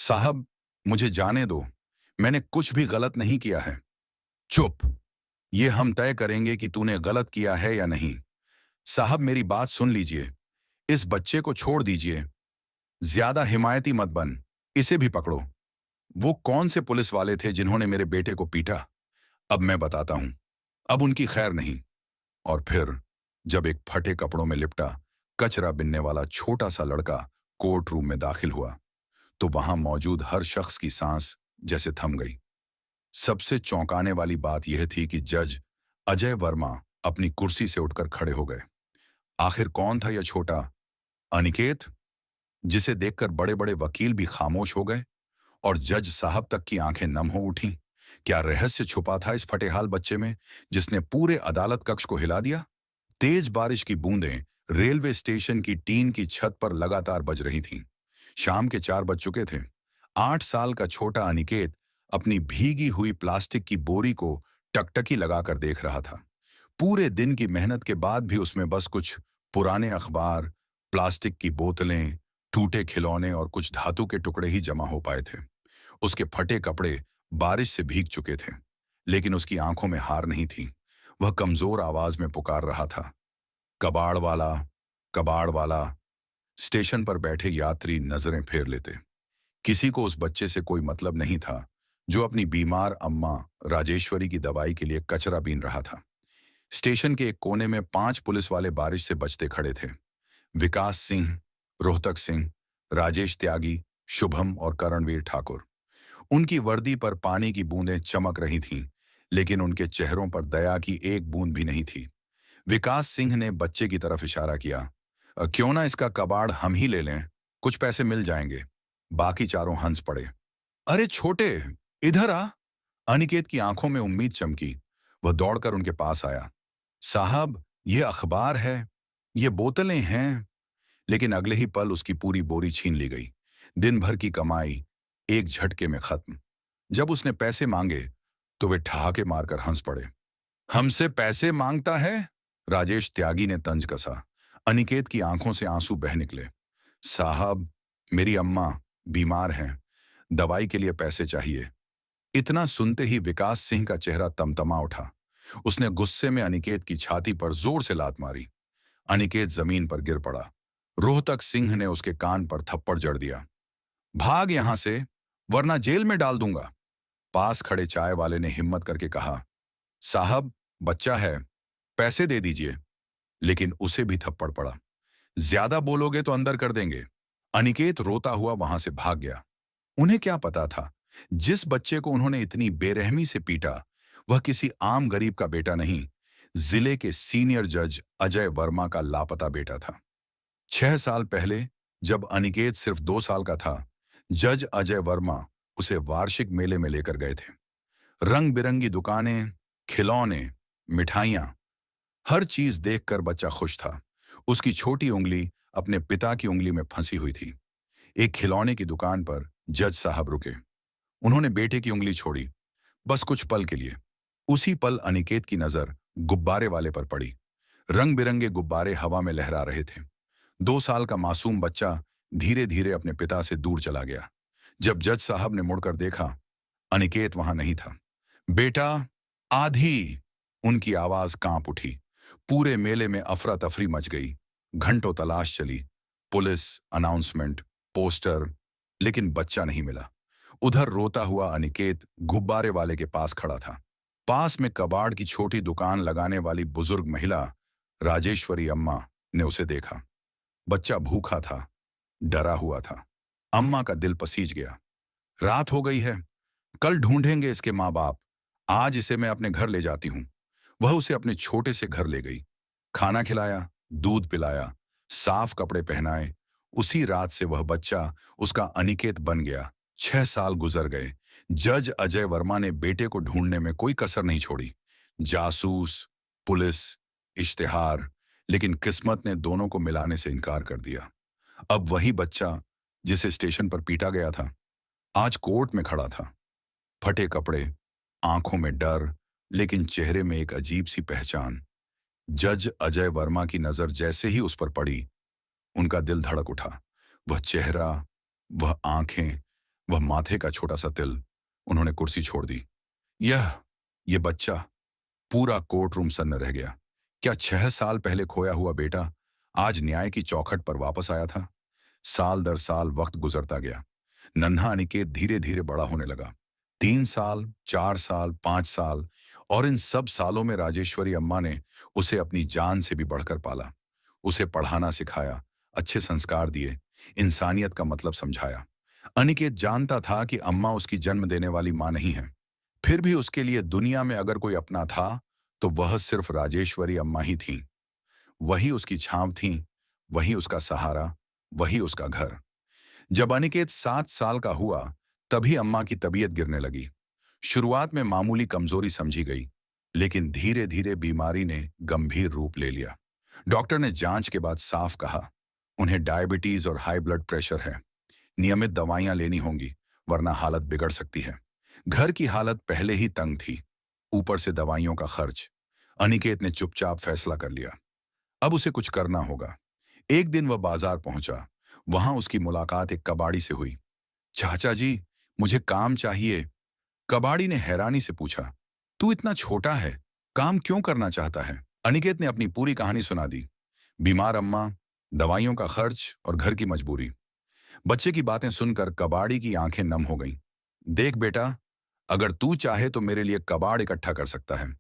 साहब, मुझे जाने दो। मैंने कुछ भी गलत नहीं किया है। चुप। ये हम तय करेंगे कि तूने गलत किया है या नहीं। साहब, मेरी बात सुन लीजिए। इस बच्चे को छोड़ दीजिए। ज्यादा हिमायती मत बन। इसे भी पकड़ो। वो कौन से पुलिस वाले थे जिन्होंने मेरे बेटे को पीटा? अब मैं बताता हूं। अब उनकी खैर नहीं। और फिर जब एक फटे कपड़ों में लिपटा कचरा बिनने वाला छोटा सा लड़का कोर्ट रूम में दाखिल हुआ, तो वहां मौजूद हर शख्स की सांस जैसे थम गई। सबसे चौंकाने वाली बात यह थी कि जज अजय वर्मा अपनी कुर्सी से उठकर खड़े हो गए। आखिर कौन था यह छोटा अनिकेत, जिसे देखकर बड़े बड़े वकील भी खामोश हो गए और जज साहब तक की आंखें नम हो उठीं? क्या रहस्य छुपा था इस फटेहाल बच्चे में, जिसने पूरे अदालत कक्ष को हिला दिया? तेज बारिश की बूंदें रेलवे स्टेशन की टीन की छत पर लगातार बज रही थीं। शाम के 4 बज चुके थे। 8 साल का छोटा अनिकेत अपनी भीगी हुई प्लास्टिक की बोरी को टकटकी लगाकर देख रहा था। पूरे दिन की मेहनत के बाद भी उसमें बस कुछ पुराने अखबार, प्लास्टिक की बोतलें, टूटे खिलौने और कुछ धातु के टुकड़े ही जमा हो पाए थे। उसके फटे कपड़े बारिश से भीग चुके थे, लेकिन उसकी आंखों में हार नहीं थी। वह कमजोर आवाज में पुकार रहा था, कबाड़ वाला, कबाड़ वाला। स्टेशन पर बैठे यात्री नजरें फेर लेते। किसी को उस बच्चे से कोई मतलब नहीं था, जो अपनी बीमार अम्मा राजेश्वरी की दवाई के लिए कचरा बीन रहा था। स्टेशन के एक कोने में 5 पुलिस वाले बारिश से बचते खड़े थे। विकास सिंह, रोहतक सिंह, राजेश त्यागी, शुभम और करणवीर ठाकुर। उनकी वर्दी पर पानी की बूंदें चमक रही थीं, लेकिन उनके चेहरों पर दया की एक बूंद भी नहीं थी। विकास सिंह ने बच्चे की तरफ इशारा किया, क्यों ना इसका कबाड़ हम ही ले लें, कुछ पैसे मिल जाएंगे। बाकी चारों हंस पड़े। अरे छोटे, इधर आ। अनिकेत की आंखों में उम्मीद चमकी। वह दौड़कर उनके पास आया। साहब, ये अखबार है, ये बोतलें हैं। लेकिन अगले ही पल उसकी पूरी बोरी छीन ली गई। दिन भर की कमाई एक झटके में खत्म। जब उसने पैसे मांगे तो वे ठहाके मारकर हंस पड़े। हमसे पैसे मांगता है? राजेश त्यागी ने तंज कसा। अनिकेत की आंखों से आंसू बह निकले। साहब, मेरी अम्मा बीमार हैं, दवाई के लिए पैसे चाहिए। इतना सुनते ही विकास सिंह का चेहरा तमतमा उठा। उसने गुस्से में अनिकेत की छाती पर जोर से लात मारी। अनिकेत जमीन पर गिर पड़ा। रोहतक सिंह ने उसके कान पर थप्पड़ जड़ दिया। भाग यहां से, वरना जेल में डाल दूंगा। पास खड़े चाय वाले ने हिम्मत करके कहा, साहब, बच्चा है, पैसे दे दीजिए। लेकिन उसे भी थप्पड़ पड़ा। ज्यादा बोलोगे तो अंदर कर देंगे। अनिकेत रोता हुआ वहां से भाग गया। उन्हें क्या पता था, जिस बच्चे को उन्होंने इतनी बेरहमी से पीटा, वह किसी आम गरीब का बेटा नहीं, जिले के सीनियर जज अजय वर्मा का लापता बेटा था। 6 साल पहले, जब अनिकेत सिर्फ 2 साल का था, जज अजय वर्मा उसे वार्षिक मेले में लेकर गए थे। रंग बिरंगी दुकानें, खिलौने, मिठाइयां, हर चीज देखकर बच्चा खुश था। उसकी छोटी उंगली अपने पिता की उंगली में फंसी हुई थी। एक खिलौने की दुकान पर जज साहब रुके। उन्होंने बेटे की उंगली छोड़ी, बस कुछ पल के लिए। उसी पल अनिकेत की नजर गुब्बारे वाले पर पड़ी। रंग बिरंगे गुब्बारे हवा में लहरा रहे थे। 2 साल का मासूम बच्चा धीरे धीरे अपने पिता से दूर चला गया। जब जज साहब ने मुड़कर देखा, अनिकेत वहां नहीं था। बेटा, आधी। उनकी आवाज कांप उठी। पूरे मेले में अफरा तफरी मच गई। घंटों तलाश चली, पुलिस, अनाउंसमेंट, पोस्टर, लेकिन बच्चा नहीं मिला। उधर रोता हुआ अनिकेत गुब्बारे वाले के पास खड़ा था। पास में कबाड़ की छोटी दुकान लगाने वाली बुजुर्ग महिला राजेश्वरी अम्मा ने उसे देखा। बच्चा भूखा था, डरा हुआ था। अम्मा का दिल पसीज गया। रात हो गई है, कल ढूंढेंगे इसके माँ बाप। आज इसे मैं अपने घर ले जाती हूँ। वह उसे अपने छोटे से घर ले गई। खाना खिलाया, दूध पिलाया, साफ कपड़े पहनाए। उसी रात से वह बच्चा उसका अनिकेत बन गया। 6 साल गुजर गए। जज अजय वर्मा ने बेटे को ढूंढने में कोई कसर नहीं छोड़ी। जासूस, पुलिस, इश्तिहार, लेकिन किस्मत ने दोनों को मिलाने से इनकार कर दिया। अब वही बच्चा, जिसे स्टेशन पर पीटा गया था, आज कोर्ट में खड़ा था। फटे कपड़े, आंखों में डर, लेकिन चेहरे में एक अजीब सी पहचान। जज अजय वर्मा की नजर जैसे ही उस पर पड़ी, उनका दिल धड़क उठा। वह चेहरा, वह आंखें, वह माथे का छोटा सा तिल। उन्होंने कुर्सी छोड़ दी। यह ये बच्चा। पूरा कोर्ट रूम सन्न रह गया। क्या 6 साल पहले खोया हुआ बेटा आज न्याय की चौखट पर वापस आया था? साल दर साल वक्त गुजरता गया। नन्हा अनिकेत धीरे धीरे बड़ा होने लगा। 3 साल, 4 साल, 5 साल, और इन सब सालों में राजेश्वरी अम्मा ने उसे अपनी जान से भी बढ़कर पाला। उसे पढ़ाना सिखाया, अच्छे संस्कार दिए, इंसानियत का मतलब समझाया। अनिकेत जानता था कि अम्मा उसकी जन्म देने वाली मां नहीं है। फिर भी उसके लिए दुनिया में अगर कोई अपना था तो वह सिर्फ राजेश्वरी अम्मा ही थी। वही उसकी छांव थी, वही उसका सहारा, वही उसका घर। जब अनिकेत 7 साल का हुआ तभी अम्मा की तबीयत गिरने लगी। शुरुआत में मामूली कमजोरी समझी गई, लेकिन धीरे धीरे बीमारी ने गंभीर रूप ले लिया। डॉक्टर ने जांच के बाद साफ कहा, उन्हें डायबिटीज और हाई ब्लड प्रेशर है। नियमित दवाइयां लेनी होंगी, वरना हालत बिगड़ सकती है। घर की हालत पहले ही तंग थी, ऊपर से दवाइयों का खर्च। अनिकेत ने चुपचाप फैसला कर लिया, अब उसे कुछ करना होगा। एक दिन वह बाजार पहुंचा। वहां उसकी मुलाकात एक कबाड़ी से हुई। चाचा जी, मुझे काम चाहिए। कबाड़ी ने हैरानी से पूछा, तू इतना छोटा है, काम क्यों करना चाहता है? अनिकेत ने अपनी पूरी कहानी सुना दी। बीमार अम्मा, दवाइयों का खर्च और घर की मजबूरी। बच्चे की बातें सुनकर कबाड़ी की आंखें नम हो गईं। देख बेटा, अगर तू चाहे तो मेरे लिए कबाड़ इकट्ठा कर सकता है।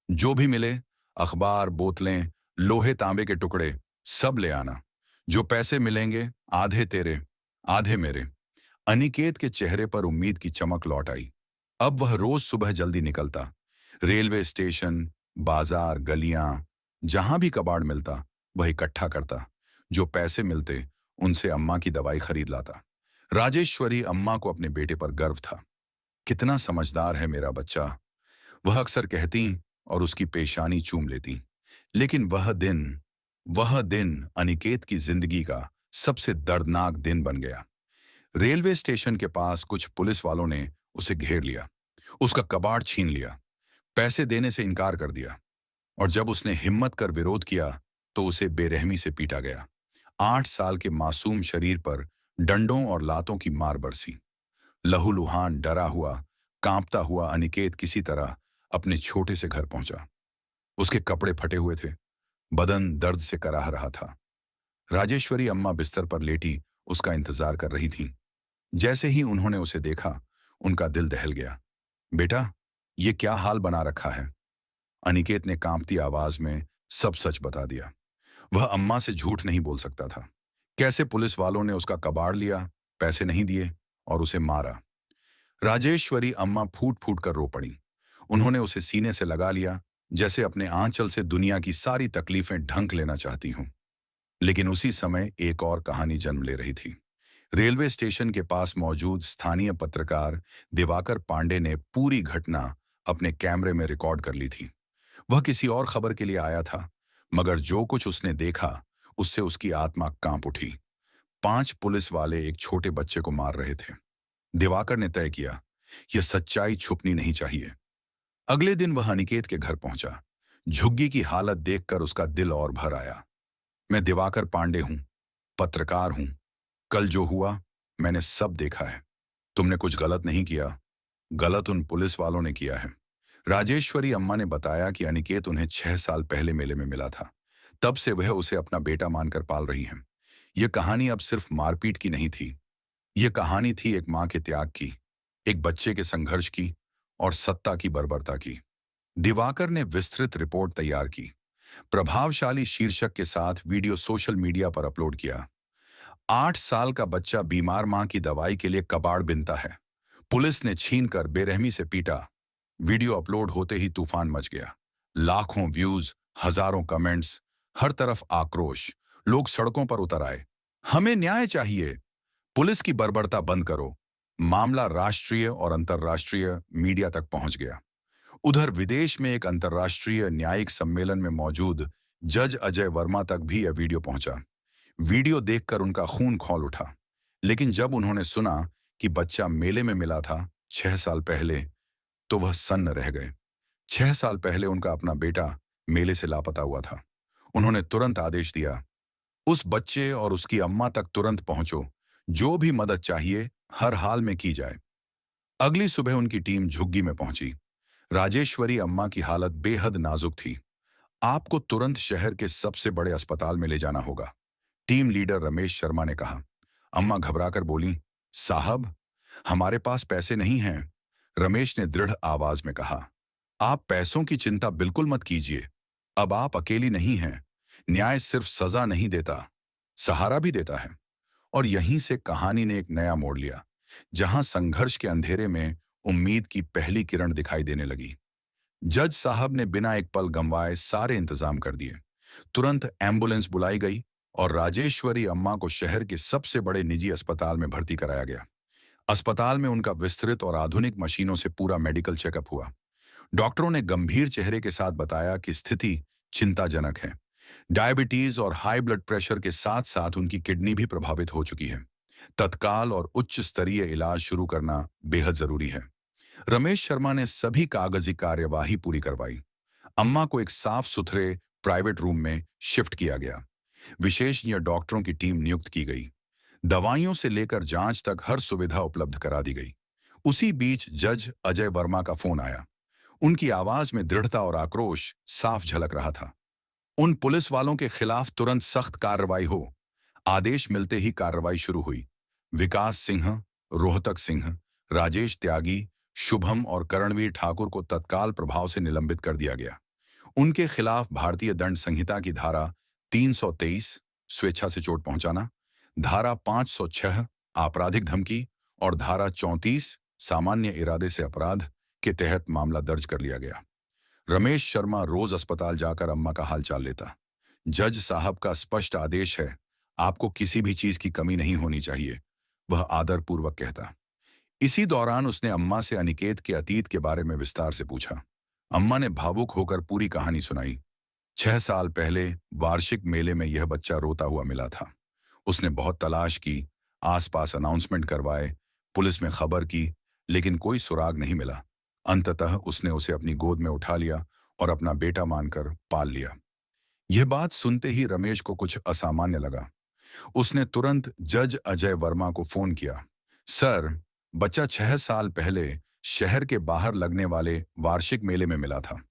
जो भी मिले, अखबार, बोतलें, लोहे तांबे के टुकड़े, सब ले आना। जो पैसे मिलेंगे आधे तेरे, आधे मेरे। अनिकेत के चेहरे पर उम्मीद की चमक लौट आई। अब वह रोज सुबह जल्दी निकलता। रेलवे स्टेशन, बाजार, गलियां, जहां भी कबाड़ मिलता वह इकट्ठा करता। जो पैसे मिलते उनसे अम्मा की दवाई खरीद लाता। राजेश्वरी अम्मा को अपने बेटे पर गर्व था। कितना समझदार है मेरा बच्चा, वह अक्सर कहती और उसकी पेशानी चूम लेती। लेकिन वह दिन अनिकेत की जिंदगी का सबसे दर्दनाक दिन बन गया। रेलवे स्टेशन के पास कुछ पुलिस वालों ने उसे घेर लिया, उसका कबाड़ छीन लिया, पैसे देने से इनकार कर दिया, और जब उसने हिम्मत कर विरोध किया तो उसे बेरहमी से पीटा गया। 8 साल के मासूम शरीर पर डंडों और लातों की मार बरसी। लहूलुहान, डरा हुआ, कांपता हुआ अनिकेत किसी तरह अपने छोटे से घर पहुंचा। उसके कपड़े फटे हुए थे, बदन दर्द से कराह रहा था। राजेश्वरी अम्मा बिस्तर पर लेटी उसका इंतजार कर रही थीं। जैसे ही उन्होंने उसे देखा, उनका दिल दहल गया। बेटा, ये क्या हाल बना रखा है? अनिकेत ने कांपती आवाज में सब सच बता दिया। वह अम्मा से झूठ नहीं बोल सकता था। कैसे पुलिस वालों ने उसका कबाड़ लिया, पैसे नहीं दिए और उसे मारा। राजेश्वरी अम्मा फूट फूट कर रो पड़ी। उन्होंने उसे सीने से लगा लिया, जैसे अपने आंचल से दुनिया की सारी तकलीफें ढंक लेना चाहती हूं। लेकिन उसी समय एक और कहानी जन्म ले रही थी। रेलवे स्टेशन के पास मौजूद स्थानीय पत्रकार दिवाकर पांडे ने पूरी घटना अपने कैमरे में रिकॉर्ड कर ली थी। वह किसी और खबर के लिए आया था, मगर जो कुछ उसने देखा उससे उसकी आत्मा कांप उठी। 5 पुलिस वाले एक छोटे बच्चे को मार रहे थे। दिवाकर ने तय किया, यह सच्चाई छुपनी नहीं चाहिए। अगले दिन वह अनिकेत के घर पहुंचा। झुग्गी की हालत देखकर उसका दिल और भर आया। मैं दिवाकर पांडे हूं, पत्रकार हूं। कल जो हुआ मैंने सब देखा है। तुमने कुछ गलत नहीं किया, गलत उन पुलिस वालों ने किया है। राजेश्वरी अम्मा ने बताया कि अनिकेत उन्हें 6 साल पहले मेले में मिला था। तब से वह उसे अपना बेटा मानकर पाल रही हैं। यह कहानी अब सिर्फ मारपीट की नहीं थी। यह कहानी थी एक मां के त्याग की, एक बच्चे के संघर्ष की और सत्ता की बर्बरता की। दिवाकर ने विस्तृत रिपोर्ट तैयार की, प्रभावशाली शीर्षक के साथ वीडियो सोशल मीडिया पर अपलोड किया। 8 साल का बच्चा बीमार मां की दवाई के लिए कबाड़ बिनता है, पुलिस ने छीनकर बेरहमी से पीटा। वीडियो अपलोड होते ही तूफान मच गया। लाखों व्यूज, हजारों कमेंट्स, हर तरफ आक्रोश। लोग सड़कों पर उतर आए। हमें न्याय चाहिए, पुलिस की बर्बरता बंद करो। मामला राष्ट्रीय और अंतर्राष्ट्रीय मीडिया तक पहुंच गया। उधर विदेश में एक अंतर्राष्ट्रीय न्यायिक सम्मेलन में मौजूद जज अजय वर्मा तक भी यह वीडियो पहुंचा। वीडियो देखकर उनका खून खौल उठा। लेकिन जब उन्होंने सुना कि बच्चा मेले में मिला था 6 साल पहले, तो वह सन्न रह गए। 6 साल पहले उनका अपना बेटा मेले से लापता हुआ था। उन्होंने तुरंत आदेश दिया, उस बच्चे और उसकी अम्मा तक तुरंत पहुंचो। जो भी मदद चाहिए हर हाल में की जाए। अगली सुबह उनकी टीम झुग्गी में पहुंची। राजेश्वरी अम्मा की हालत बेहद नाजुक थी। आपको तुरंत शहर के सबसे बड़े अस्पताल में ले जाना होगा, टीम लीडर रमेश शर्मा ने कहा। अम्मा घबराकर बोली, साहब, हमारे पास पैसे नहीं हैं। रमेश ने दृढ़ आवाज में कहा, आप पैसों की चिंता बिल्कुल मत कीजिए। अब आप अकेली नहीं हैं। न्याय सिर्फ सजा नहीं देता, सहारा भी देता है। और यहीं से कहानी ने एक नया मोड़ लिया, जहां संघर्ष के अंधेरे में उम्मीद की पहली किरण दिखाई देने लगी। जज साहब ने बिना एक पल गंवाए सारे इंतजाम कर दिए। तुरंत एम्बुलेंस बुलाई गई और राजेश्वरी अम्मा को शहर के सबसे बड़े निजी अस्पताल में भर्ती कराया गया। अस्पताल में उनका विस्तृत और आधुनिक मशीनों से पूरा मेडिकल चेकअप हुआ। डॉक्टरों ने गंभीर चेहरे के साथ बताया कि स्थिति चिंताजनक है। डायबिटीज और हाई ब्लड प्रेशर के साथ साथ उनकी किडनी भी प्रभावित हो चुकी है। तत्काल और उच्च स्तरीय इलाज शुरू करना बेहद जरूरी है। रमेश शर्मा ने सभी कागजी कार्यवाही पूरी करवाई। अम्मा को एक साफ सुथरे प्राइवेट रूम में शिफ्ट किया गया। विशेषज्ञ डॉक्टरों की टीम नियुक्त की गई। दवाइयों से लेकर जांच तक हर सुविधा उपलब्ध करा दी गई। उसी बीच जज अजय वर्मा का फोन आया। उनकी आवाज में दृढ़ता और आक्रोश साफ झलक रहा था। उन पुलिस वालों के खिलाफ तुरंत सख्त कार्रवाई हो। आदेश मिलते ही कार्रवाई शुरू हुई। विकास सिंह, रोहतक सिंह, राजेश त्यागी, शुभम और करणवीर ठाकुर को तत्काल प्रभाव से निलंबित कर दिया गया। उनके खिलाफ भारतीय दंड संहिता की धारा 323 स्वेच्छा से चोट पहुंचाना, धारा 506 आपराधिक धमकी और धारा 34 सामान्य इरादे से अपराध के तहत मामला दर्ज कर लिया गया। रमेश शर्मा रोज अस्पताल जाकर अम्मा का हालचाल लेता। जज साहब का स्पष्ट आदेश है, आपको किसी भी चीज की कमी नहीं होनी चाहिए, वह आदरपूर्वक कहता। इसी दौरान उसने अम्मा से अनिकेत के अतीत के बारे में विस्तार से पूछा। अम्मा ने भावुक होकर पूरी कहानी सुनाई। 6 साल पहले वार्षिक मेले में यह बच्चा रोता हुआ मिला था। उसने बहुत तलाश की, आसपास अनाउंसमेंट करवाए, पुलिस में खबर की, लेकिन कोई सुराग नहीं मिला। अंततः उसने उसे अपनी गोद में उठा लिया और अपना बेटा मानकर पाल लिया। यह बात सुनते ही रमेश को कुछ असामान्य लगा। उसने तुरंत जज अजय वर्मा को फोन किया। सर, बच्चा 6 साल पहले शहर के बाहर लगने वाले वार्षिक मेले में मिला था।